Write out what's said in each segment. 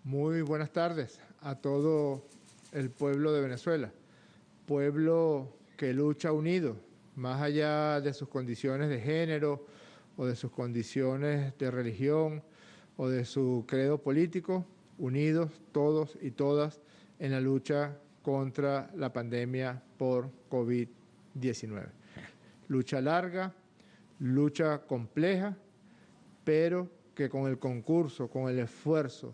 Muy buenas tardes a todo el pueblo de Venezuela, pueblo que lucha unido, más allá de sus condiciones de género o de sus condiciones de religión o de su credo político, unidos todos y todas en la lucha contra la pandemia por COVID-19. Lucha larga, lucha compleja, pero que con el concurso, con el esfuerzo,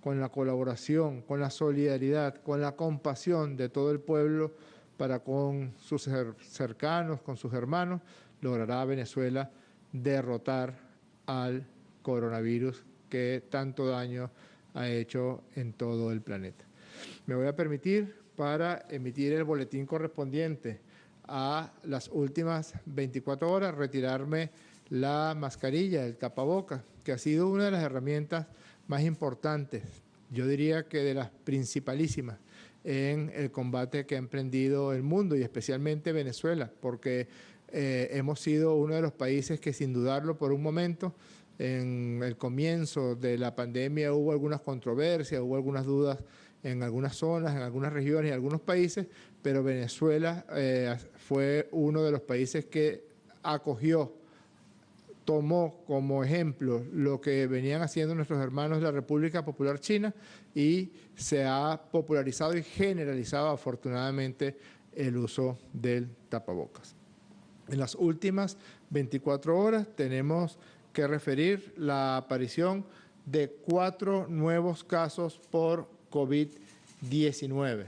con la colaboración, con la solidaridad, con la compasión de todo el pueblo para con sus cercanos, con sus hermanos, logrará Venezuela derrotar al coronavirus que tanto daño ha hecho en todo el planeta. Me voy a permitir, para emitir el boletín correspondiente a las últimas 24 horas, retirarme la mascarilla, el tapabocas, que ha sido una de las herramientas más importantes, yo diría que de las principalísimas, en el combate que ha emprendido el mundo y especialmente Venezuela, porque hemos sido uno de los países que, sin dudarlo por un momento, en el comienzo de la pandemia hubo algunas controversias, hubo algunas dudas en algunas zonas, en algunas regiones y algunos países, pero Venezuela fue uno de los países que acogió, tomó como ejemplo lo que venían haciendo nuestros hermanos de la República Popular China y se ha popularizado y generalizado afortunadamente el uso del tapabocas. En las últimas 24 horas tenemos que referir la aparición de 4 nuevos casos por COVID-19.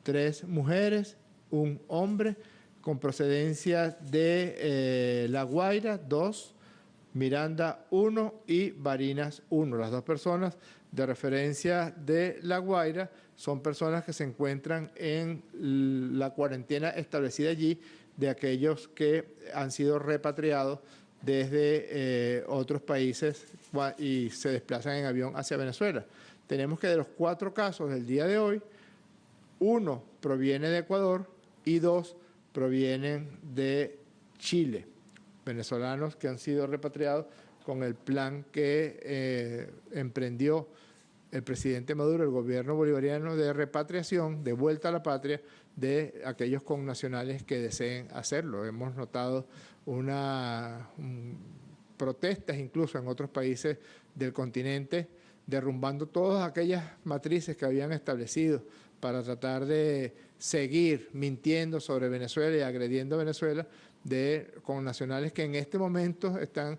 3 mujeres, un hombre con procedencia de La Guaira, 2, Miranda 1 y Barinas 1. Las 2 personas de referencia de La Guaira son personas que se encuentran en la cuarentena establecida allí de aquellos que han sido repatriados desde otros países y se desplazan en avión hacia Venezuela. Tenemos que de los 4 casos del día de hoy, 1 proviene de Ecuador y 2 provienen de Chile. Venezolanos que han sido repatriados con el plan que emprendió el presidente Maduro, el gobierno bolivariano, de repatriación, de vuelta a la patria de aquellos connacionales que deseen hacerlo. Hemos notado protestas incluso en otros países del continente, derrumbando todas aquellas matrices que habían establecido para tratar de seguir mintiendo sobre Venezuela y agrediendo a Venezuela, de connacionales que en este momento están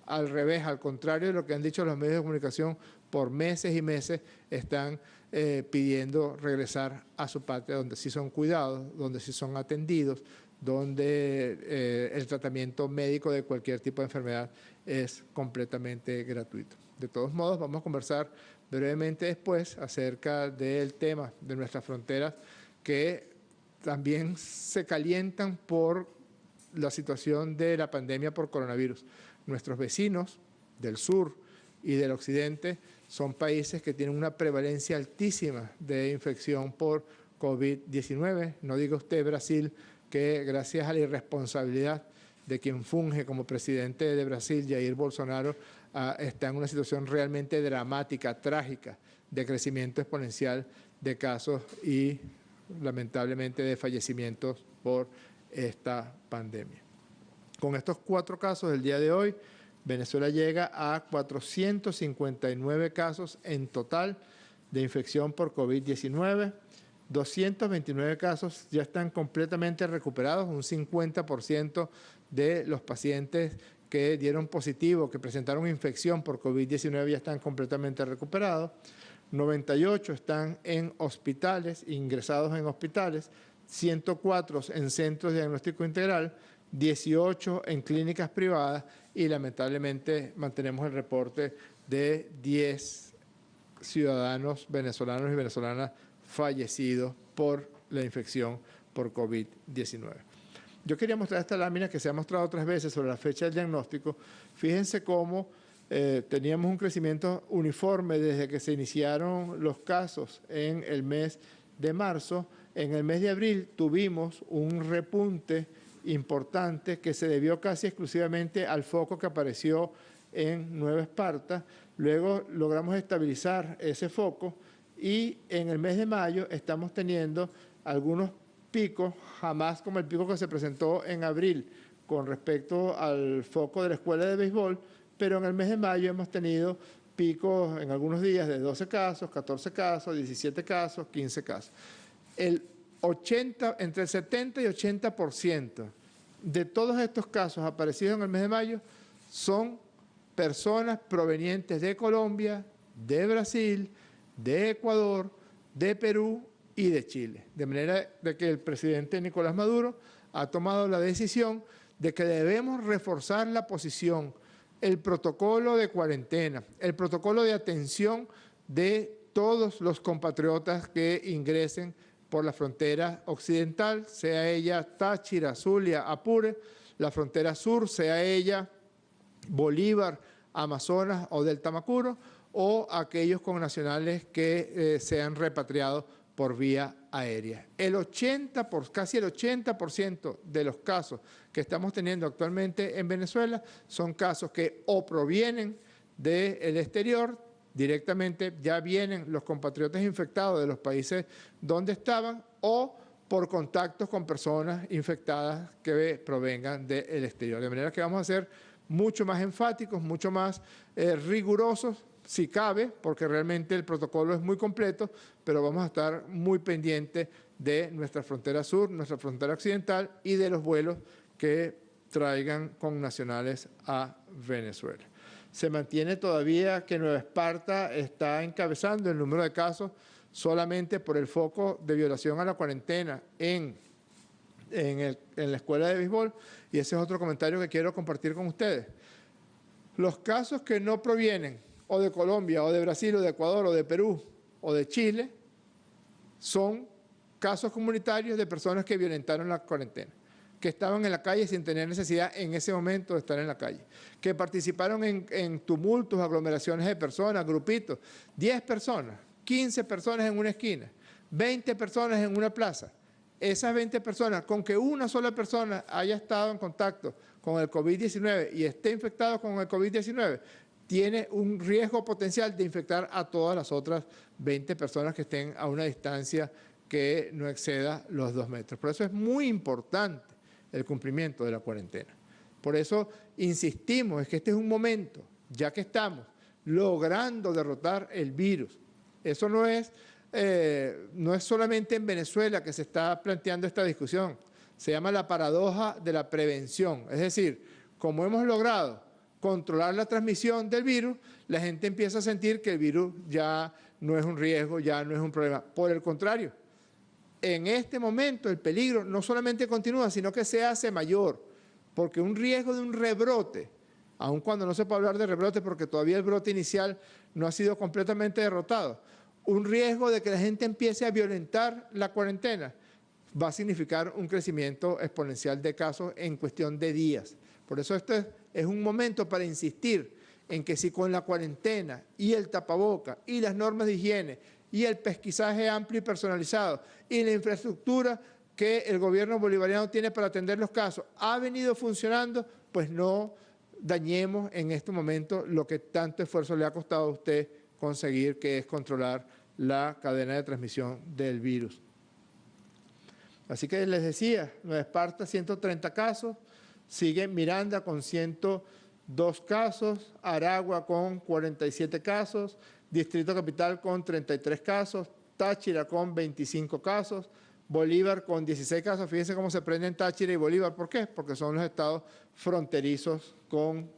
al revés, al contrario de lo que han dicho los medios de comunicación, por meses y meses están pidiendo regresar a su patria, donde sí son cuidados, donde sí son atendidos, donde el tratamiento médico de cualquier tipo de enfermedad es completamente gratuito. De todos modos, vamos a conversar brevemente después acerca del tema de nuestras fronteras, que también se calientan por la situación de la pandemia por coronavirus. Nuestros vecinos del sur y del occidente son países que tienen una prevalencia altísima de infección por COVID-19. No diga usted, Brasil, que gracias a la irresponsabilidad de quien funge como presidente de Brasil, Jair Bolsonaro, está en una situación realmente dramática, trágica, de crecimiento exponencial de casos y lamentablemente de fallecimientos por esta pandemia. Con estos 4 casos del día de hoy, Venezuela llega a 459 casos en total de infección por COVID-19. 229 casos ya están completamente recuperados, un 50% de los pacientes que dieron positivo, que presentaron infección por COVID-19 ya están completamente recuperados. 98 están en hospitales, ingresados en hospitales, 104 en centros de diagnóstico integral, 18 en clínicas privadas y lamentablemente mantenemos el reporte de 10 ciudadanos venezolanos y venezolanas fallecidos por la infección por COVID-19. Yo quería mostrar esta lámina que se ha mostrado otras veces sobre la fecha del diagnóstico. Fíjense cómo teníamos un crecimiento uniforme desde que se iniciaron los casos en el mes de marzo. En el mes de abril tuvimos un repunte importante que se debió casi exclusivamente al foco que apareció en Nueva Esparta, luego logramos estabilizar ese foco y en el mes de mayo estamos teniendo algunos picos, jamás como el pico que se presentó en abril con respecto al foco de la escuela de béisbol, pero en el mes de mayo hemos tenido picos en algunos días de 12 casos, 14 casos, 17 casos, 15 casos. Entre el 70 y 80% de todos estos casos aparecidos en el mes de mayo son personas provenientes de Colombia, de Brasil, de Ecuador, de Perú y de Chile. De manera de que el presidente Nicolás Maduro ha tomado la decisión de que debemos reforzar la posición, el protocolo de cuarentena, el protocolo de atención de todos los compatriotas que ingresen por la frontera occidental, sea ella Táchira, Zulia, Apure, la frontera sur, sea ella Bolívar, Amazonas o del Tamacuro, o aquellos connacionales que sean repatriados por vía aérea. Casi el 80% de los casos que estamos teniendo actualmente en Venezuela son casos que o provienen del exterior, directamente ya vienen los compatriotas infectados de los países donde estaban, o por contactos con personas infectadas que provengan del exterior. De manera que vamos a ser mucho más enfáticos, mucho más rigurosos, si cabe, porque realmente el protocolo es muy completo, pero vamos a estar muy pendientes de nuestra frontera sur, nuestra frontera occidental y de los vuelos que traigan connacionales a Venezuela. Se mantiene todavía que Nueva Esparta está encabezando el número de casos solamente por el foco de violación a la cuarentena en la escuela de béisbol, y ese es otro comentario que quiero compartir con ustedes. Los casos que no provienen o de Colombia, o de Brasil, o de Ecuador, o de Perú, o de Chile, son casos comunitarios de personas que violentaron la cuarentena, que estaban en la calle sin tener necesidad en ese momento de estar en la calle, que participaron en tumultos, aglomeraciones de personas, grupitos, 10 personas, 15 personas en una esquina, 20 personas en una plaza. Esas 20 personas, con que una sola persona haya estado en contacto con el COVID-19 y esté infectado con el COVID-19, tiene un riesgo potencial de infectar a todas las otras 20 personas que estén a una distancia que no exceda los 2 metros. Por eso es muy importante el cumplimiento de la cuarentena. Por eso insistimos, es que este es un momento, ya que estamos logrando derrotar el virus. Eso no es solamente en Venezuela que se está planteando esta discusión. Se llama la paradoja de la prevención. Es decir, como hemos logrado controlar la transmisión del virus, la gente empieza a sentir que el virus ya no es un riesgo, ya no es un problema. Por el contrario, en este momento el peligro no solamente continúa, sino que se hace mayor, porque un riesgo de un rebrote, aun cuando no se puede hablar de rebrote porque todavía el brote inicial no ha sido completamente derrotado, un riesgo de que la gente empiece a violentar la cuarentena va a significar un crecimiento exponencial de casos en cuestión de días. Por eso este es un momento para insistir en que si con la cuarentena y el tapaboca y las normas de higiene y el pesquisaje amplio y personalizado y la infraestructura que el gobierno bolivariano tiene para atender los casos ha venido funcionando, pues no dañemos en este momento lo que tanto esfuerzo le ha costado a usted conseguir, que es controlar la cadena de transmisión del virus. Así que les decía, Nueva Esparta 130 casos, sigue Miranda con 102 casos, Aragua con 47 casos, Distrito Capital con 33 casos, Táchira con 25 casos, Bolívar con 16 casos. Fíjense cómo se prenden Táchira y Bolívar. ¿Por qué? Porque son los estados fronterizos con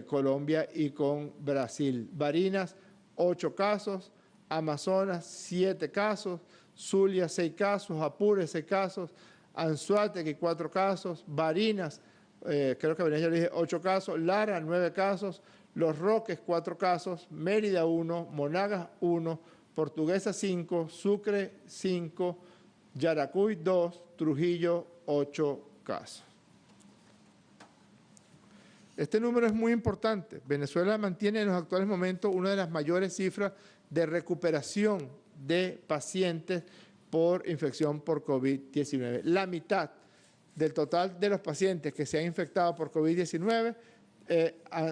Colombia y con Brasil. Barinas, 8 casos, Amazonas, 7 casos, Zulia, 6 casos, Apure, 6 casos, Anzoátegui, 4 casos, Barinas, creo que Barinas ya le dije 8 casos, Lara, 9 casos, Los Roques, 4 casos, Mérida, 1, Monagas, 1, Portuguesa, 5, Sucre, 5, Yaracuy, 2, Trujillo, 8 casos. Este número es muy importante. Venezuela mantiene en los actuales momentos una de las mayores cifras de recuperación de pacientes por infección por COVID-19. La mitad del total de los pacientes que se han infectado por COVID-19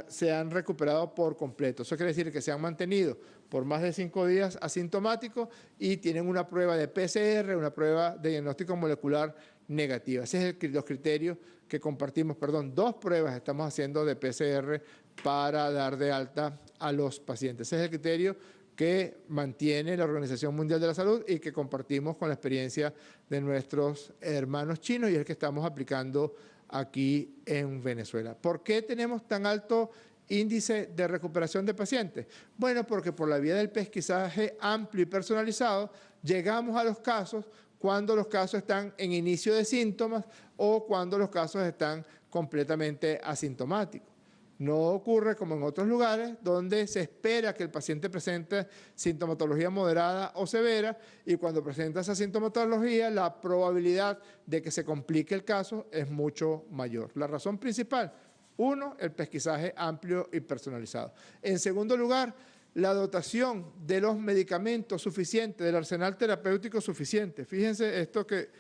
se han recuperado por completo. Eso quiere decir que se han mantenido por más de 5 días asintomáticos y tienen una prueba de PCR, una prueba de diagnóstico molecular negativa. Ese es los criterios que compartimos, perdón, 2 pruebas estamos haciendo de PCR para dar de alta a los pacientes. Ese es el criterio que mantiene la Organización Mundial de la Salud y que compartimos con la experiencia de nuestros hermanos chinos y es el que estamos aplicando aquí en Venezuela. ¿Por qué tenemos tan alto índice de recuperación de pacientes? Bueno, porque por la vía del pesquisaje amplio y personalizado llegamos a los casos cuando los casos están en inicio de síntomas o cuando los casos están completamente asintomáticos. No ocurre como en otros lugares donde se espera que el paciente presente sintomatología moderada o severa y cuando presenta esa sintomatología la probabilidad de que se complique el caso es mucho mayor. La razón principal, 1, el pesquisaje amplio y personalizado. En segundo lugar, la dotación de los medicamentos suficientes, del arsenal terapéutico suficiente. Fíjense esto que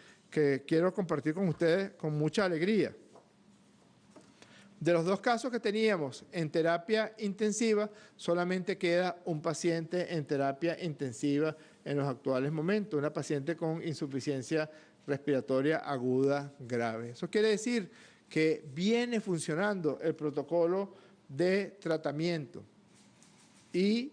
quiero compartir con ustedes con mucha alegría. De los 2 casos que teníamos en terapia intensiva, solamente queda un paciente en terapia intensiva en los actuales momentos, una paciente con insuficiencia respiratoria aguda grave. Eso quiere decir que viene funcionando el protocolo de tratamiento y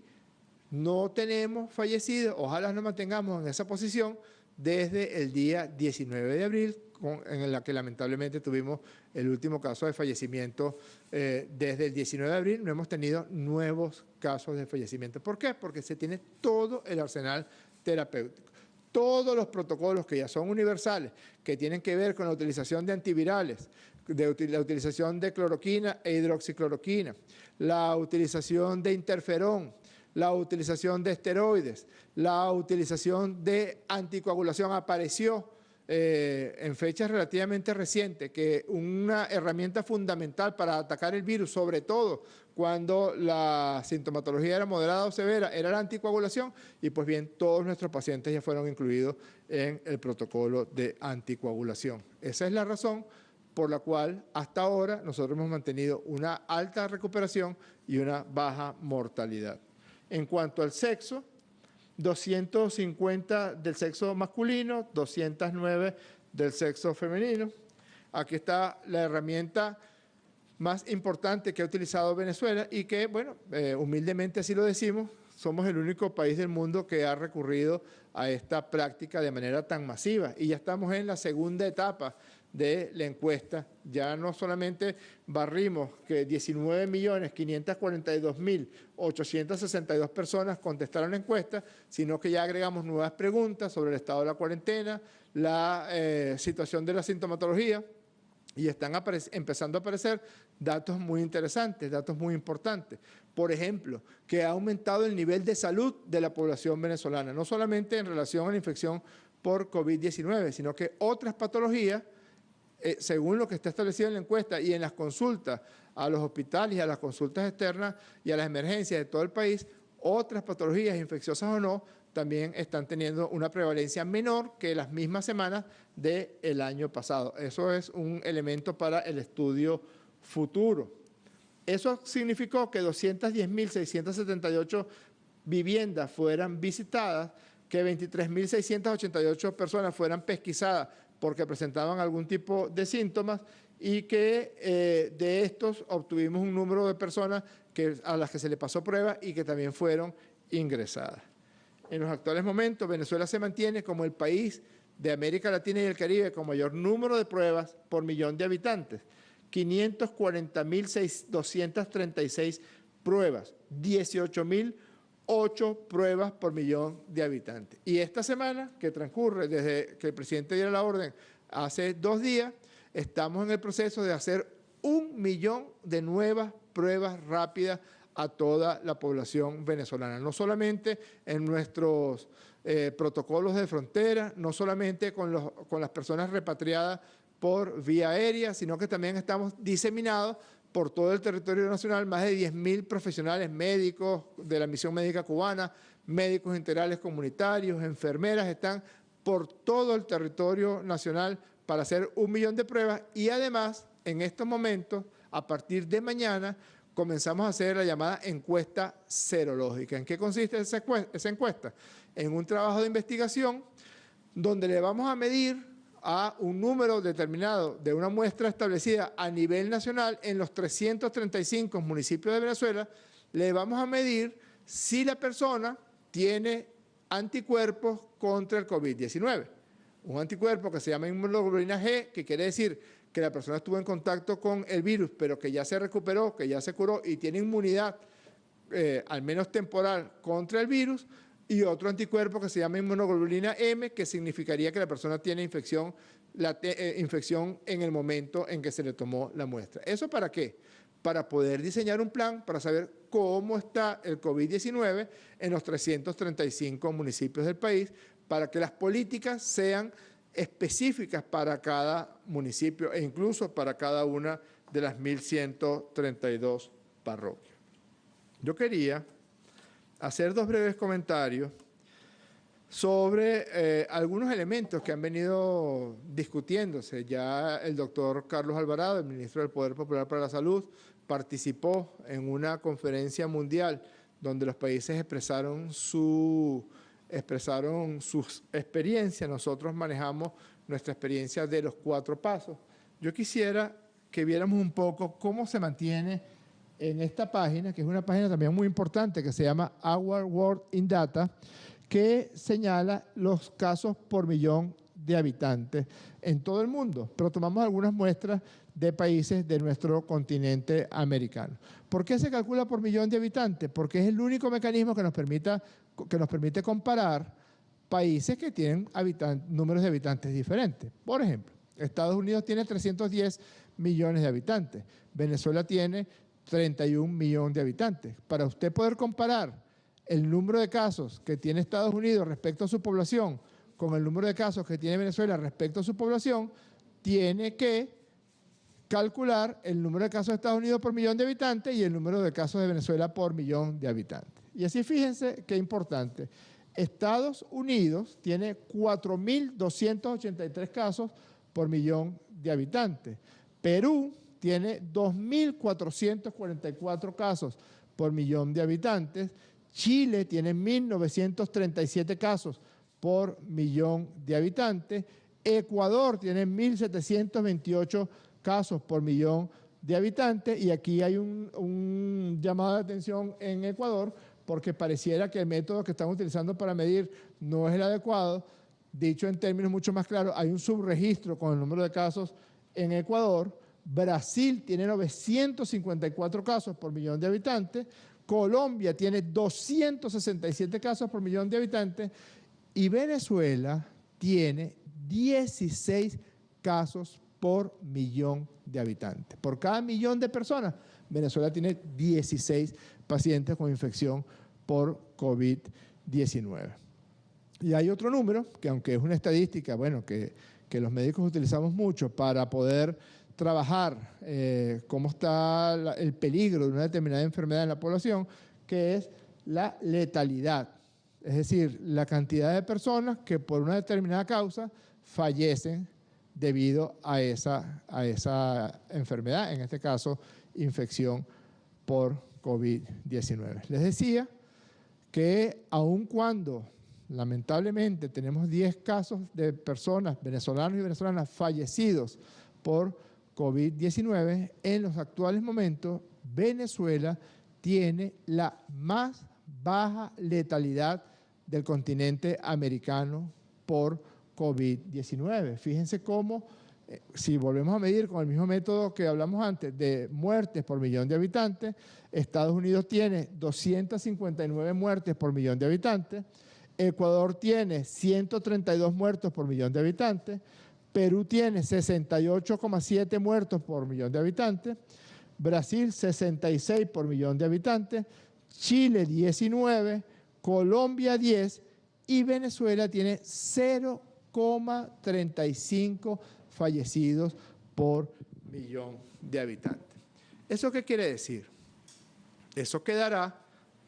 no tenemos fallecidos, ojalá nos mantengamos en esa posición desde el día 19 de abril, en la que lamentablemente tuvimos el último caso de fallecimiento. Desde el 19 de abril no hemos tenido nuevos casos de fallecimiento. ¿Por qué? Porque se tiene todo el arsenal terapéutico. Todos los protocolos que ya son universales, que tienen que ver con la utilización de antivirales, la utilización de cloroquina e hidroxicloroquina, la utilización de interferón, la utilización de esteroides, la utilización de anticoagulación apareció en fechas relativamente recientes, que una herramienta fundamental para atacar el virus, sobre todo cuando la sintomatología era moderada o severa, era la anticoagulación, y pues bien, todos nuestros pacientes ya fueron incluidos en el protocolo de anticoagulación. Esa es la razón por la cual hasta ahora nosotros hemos mantenido una alta recuperación y una baja mortalidad. En cuanto al sexo, 250 del sexo masculino, 209 del sexo femenino. Aquí está la herramienta más importante que ha utilizado Venezuela y que, bueno, humildemente así lo decimos, somos el único país del mundo que ha recurrido a esta práctica de manera tan masiva y ya estamos en la segunda etapa de la encuesta. Ya no solamente barrimos que 19.542.862 personas contestaron la encuesta, sino que ya agregamos nuevas preguntas sobre el estado de la cuarentena, la situación de la sintomatología, y están empezando a aparecer datos muy interesantes, datos muy importantes. Por ejemplo, que ha aumentado el nivel de salud de la población venezolana, no solamente en relación a la infección por COVID-19, sino que otras patologías, según lo que está establecido en la encuesta y en las consultas a los hospitales y a las consultas externas y a las emergencias de todo el país, otras patologías infecciosas o no, también están teniendo una prevalencia menor que las mismas semanas del año pasado. Eso es un elemento para el estudio futuro. Eso significó que 210.678 viviendas fueran visitadas, que 23.688 personas fueran pesquisadas porque presentaban algún tipo de síntomas y que de estos obtuvimos un número de personas a las que se le pasó prueba y que también fueron ingresadas. En los actuales momentos, Venezuela se mantiene como el país de América Latina y el Caribe con mayor número de pruebas por millón de habitantes. 540.236 pruebas, 18.008 pruebas por millón de habitantes. Y esta semana, que transcurre desde que el presidente diera la orden hace 2 días, estamos en el proceso de hacer 1 millón de nuevas pruebas rápidas a toda la población venezolana, no solamente en nuestros protocolos de frontera, no solamente con las personas repatriadas por vía aérea, sino que también estamos diseminados por todo el territorio nacional, más de 10.000 profesionales médicos de la Misión Médica Cubana, médicos integrales comunitarios, enfermeras, están por todo el territorio nacional para hacer 1 millón de pruebas y además, en estos momentos, a partir de mañana comenzamos a hacer la llamada encuesta serológica. ¿En qué consiste esa encuesta? En un trabajo de investigación donde le vamos a medir a un número determinado de una muestra establecida a nivel nacional en los 335 municipios de Venezuela, le vamos a medir si la persona tiene anticuerpos contra el COVID-19. Un anticuerpo que se llama inmunoglobulina G, que quiere decir que la persona estuvo en contacto con el virus, pero que ya se recuperó, que ya se curó y tiene inmunidad, al menos temporal, contra el virus, y otro anticuerpo que se llama inmunoglobulina M, que significaría que la persona tiene infección en el momento en que se le tomó la muestra. ¿Eso para qué? Para poder diseñar un plan para saber cómo está el COVID-19 en los 335 municipios del país, para que las políticas sean específicas para cada municipio e incluso para cada una de las 1.132 parroquias. Yo quería hacer dos breves comentarios sobre algunos elementos que han venido discutiéndose. Ya el doctor Carlos Alvarado, el ministro del Poder Popular para la Salud, participó en una conferencia mundial donde los países expresaron sus experiencias. Nosotros manejamos nuestra experiencia de los 4 pasos. Yo quisiera que viéramos un poco cómo se mantiene en esta página, que es una página también muy importante, que se llama Our World in Data, que señala los casos por millón de habitantes en todo el mundo, pero tomamos algunas muestras de países de nuestro continente americano. ¿Por qué se calcula por millón de habitantes? Porque es el único mecanismo que nos permite comparar países que tienen números de habitantes diferentes. Por ejemplo, Estados Unidos tiene 310 millones de habitantes, Venezuela tiene 31 millones de habitantes. Para usted poder comparar el número de casos que tiene Estados Unidos respecto a su población con el número de casos que tiene Venezuela respecto a su población, tiene que calcular el número de casos de Estados Unidos por millón de habitantes y el número de casos de Venezuela por millón de habitantes. Y así fíjense qué importante. Estados Unidos tiene 4.283 casos por millón de habitantes. Perú tiene 2.444 casos por millón de habitantes. Chile tiene 1.937 casos por millón de habitantes. Ecuador tiene 1.728 casos por millón de habitantes. Y aquí hay un llamado de atención en Ecuador, porque pareciera que el método que están utilizando para medir no es el adecuado. Dicho en términos mucho más claros, hay un subregistro con el número de casos en Ecuador. Brasil tiene 954 casos por millón de habitantes. Colombia tiene 267 casos por millón de habitantes. Y Venezuela tiene 16 casos por millón de habitantes. Por cada millón de personas, Venezuela tiene 16 pacientes con infección por COVID-19. Y hay otro número, que aunque es una estadística, bueno, que los médicos utilizamos mucho para poder trabajar cómo está el peligro de una determinada enfermedad en la población, que es la letalidad. Es decir, la cantidad de personas que por una determinada causa fallecen debido a esa enfermedad, en este caso, infección por COVID-19. Les decía que aun cuando lamentablemente tenemos 10 casos de personas, venezolanos y venezolanas, fallecidos por COVID-19, en los actuales momentos Venezuela tiene la más baja letalidad del continente americano por COVID-19. Fíjense cómo, si volvemos a medir con el mismo método que hablamos antes, de muertes por millón de habitantes, Estados Unidos tiene 259 muertes por millón de habitantes, Ecuador tiene 132 muertos por millón de habitantes, Perú tiene 68,7 muertos por millón de habitantes, Brasil 66 por millón de habitantes, Chile 19, Colombia 10 y Venezuela tiene 0,35 fallecidos por millón de habitantes. ¿Eso qué quiere decir? Eso quedará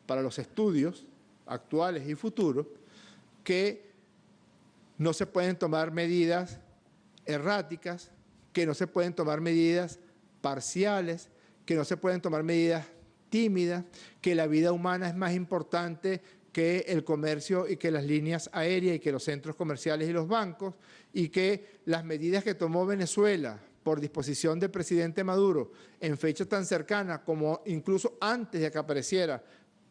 para los estudios actuales y futuros que no se pueden tomar medidas erráticas, que no se pueden tomar medidas parciales, que no se pueden tomar medidas tímidas, que la vida humana es más importante que el comercio y que las líneas aéreas y que los centros comerciales y los bancos, y que las medidas que tomó Venezuela por disposición del presidente Maduro en fecha tan cercana como incluso antes de que apareciera,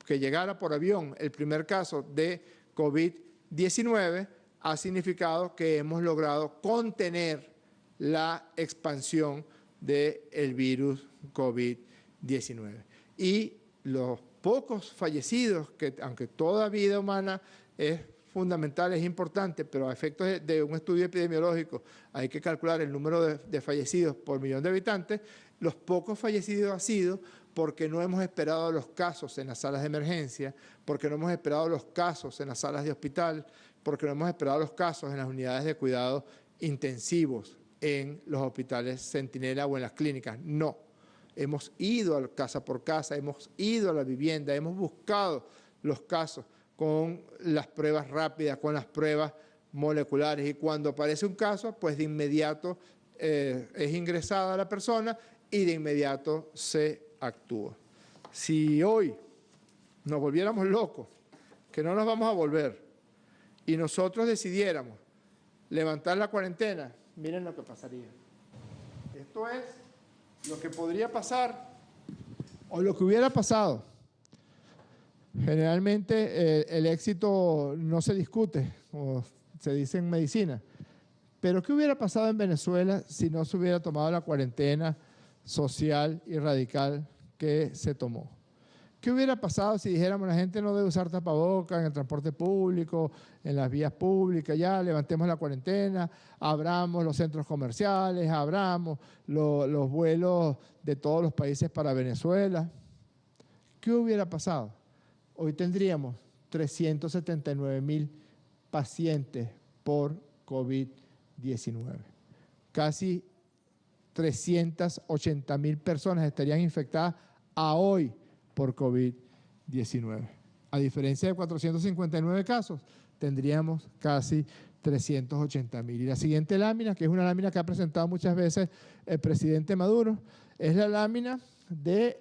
que llegara por avión el primer caso de COVID-19, ha significado que hemos logrado contener la expansión del virus COVID-19. Y los pocos fallecidos, que aunque toda vida humana es fundamental, es importante, pero a efectos de un estudio epidemiológico hay que calcular el número de fallecidos por millón de habitantes, los pocos fallecidos ha sido porque no hemos esperado los casos en las salas de emergencia, porque no hemos esperado los casos en las salas de hospital, porque no hemos esperado los casos en las unidades de cuidados intensivos en los hospitales Centinela o en las clínicas. No, hemos ido a casa por casa, hemos ido a la vivienda, hemos buscado los casos con las pruebas rápidas, con las pruebas moleculares, y cuando aparece un caso, pues de inmediato es ingresada la persona y de inmediato se actúa. Si hoy nos volviéramos locos, que no nos vamos a volver, y nosotros decidiéramos levantar la cuarentena, miren lo que pasaría. Esto es lo que podría pasar o lo que hubiera pasado. Generalmente el éxito no se discute, como se dice en medicina. Pero ¿qué hubiera pasado en Venezuela si no se hubiera tomado la cuarentena social y radical que se tomó? ¿Qué hubiera pasado si dijéramos la gente no debe usar tapabocas en el transporte público, en las vías públicas, ya levantemos la cuarentena, abramos los centros comerciales, abramos los vuelos de todos los países para Venezuela? ¿Qué hubiera pasado? Hoy tendríamos 379.000 pacientes por COVID-19. Casi 380.000 personas estarían infectadas a hoy por COVID-19. A diferencia de 459 casos, tendríamos casi 380.000. Y la siguiente lámina, que es una lámina que ha presentado muchas veces el presidente Maduro, es la lámina del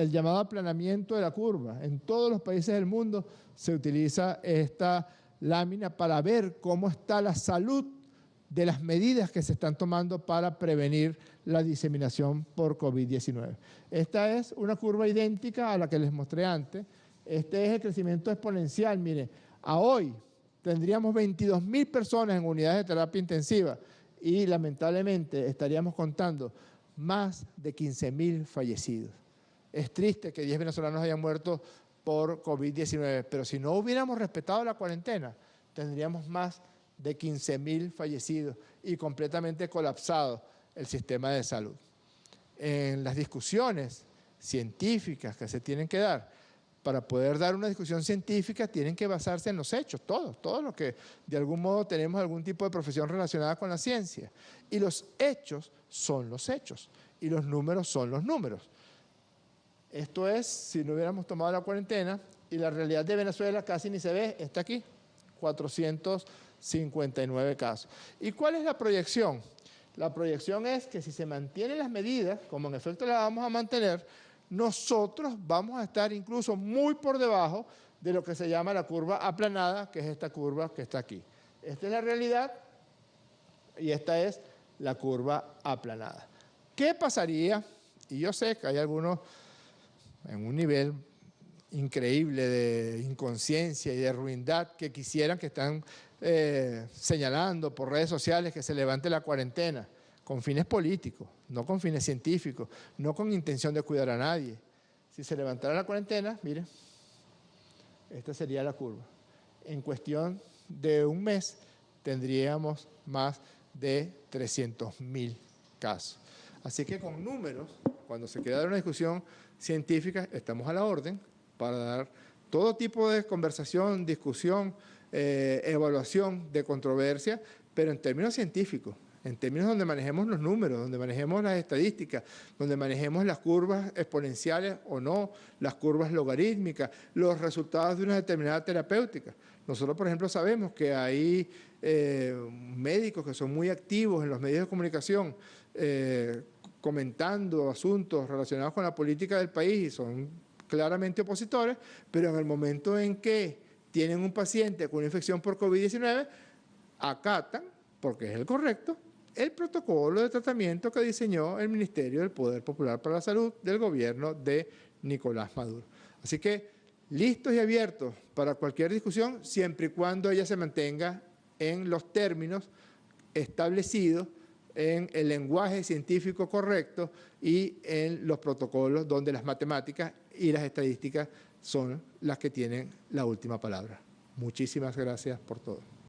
llamado aplanamiento de la curva. En todos los países del mundo se utiliza esta lámina para ver cómo está la salud de las medidas que se están tomando para prevenir la diseminación por COVID-19. Esta es una curva idéntica a la que les mostré antes. Este es el crecimiento exponencial. Mire, a hoy tendríamos 22.000 personas en unidades de terapia intensiva y lamentablemente estaríamos contando más de 15.000 fallecidos. Es triste que 10 venezolanos hayan muerto por COVID-19, pero si no hubiéramos respetado la cuarentena, tendríamos más de 15.000 fallecidos y completamente colapsado el sistema de salud. En las discusiones científicas que se tienen que dar, para poder dar una discusión científica tienen que basarse en los hechos, todos los que de algún modo tenemos algún tipo de profesión relacionada con la ciencia. Y los hechos son los hechos y los números son los números. Esto es, si no hubiéramos tomado la cuarentena, y la realidad de Venezuela casi ni se ve, está aquí, 459 casos. ¿Y cuál es la proyección? La proyección es que si se mantienen las medidas, como en efecto las vamos a mantener, nosotros vamos a estar incluso muy por debajo de lo que se llama la curva aplanada, que es esta curva que está aquí. Esta es la realidad y esta es la curva aplanada. ¿Qué pasaría? Y yo sé que hay algunos en un nivel increíble de inconsciencia y de ruindad que quisieran, que están señalando por redes sociales que se levante la cuarentena con fines políticos, no con fines científicos, no con intención de cuidar a nadie. Si se levantara la cuarentena, miren, esta sería la curva. En cuestión de un mes tendríamos más de 300.000 casos. Así que con números, cuando se queda una discusión científica, estamos a la orden para dar todo tipo de conversación, discusión, evaluación de controversia, pero en términos científicos, en términos donde manejemos los números, donde manejemos las estadísticas, donde manejemos las curvas exponenciales o no, las curvas logarítmicas, los resultados de una determinada terapéutica. Nosotros, por ejemplo, sabemos que hay médicos que son muy activos en los medios de comunicación, comentando asuntos relacionados con la política del país y son claramente opositores, pero en el momento en que tienen un paciente con una infección por COVID-19, acatan, porque es el correcto, el protocolo de tratamiento que diseñó el Ministerio del Poder Popular para la Salud del gobierno de Nicolás Maduro. Así que listos y abiertos para cualquier discusión, siempre y cuando ella se mantenga en los términos establecidos, en el lenguaje científico correcto y en los protocolos donde las matemáticas y las estadísticas son las que tienen la última palabra. Muchísimas gracias por todo.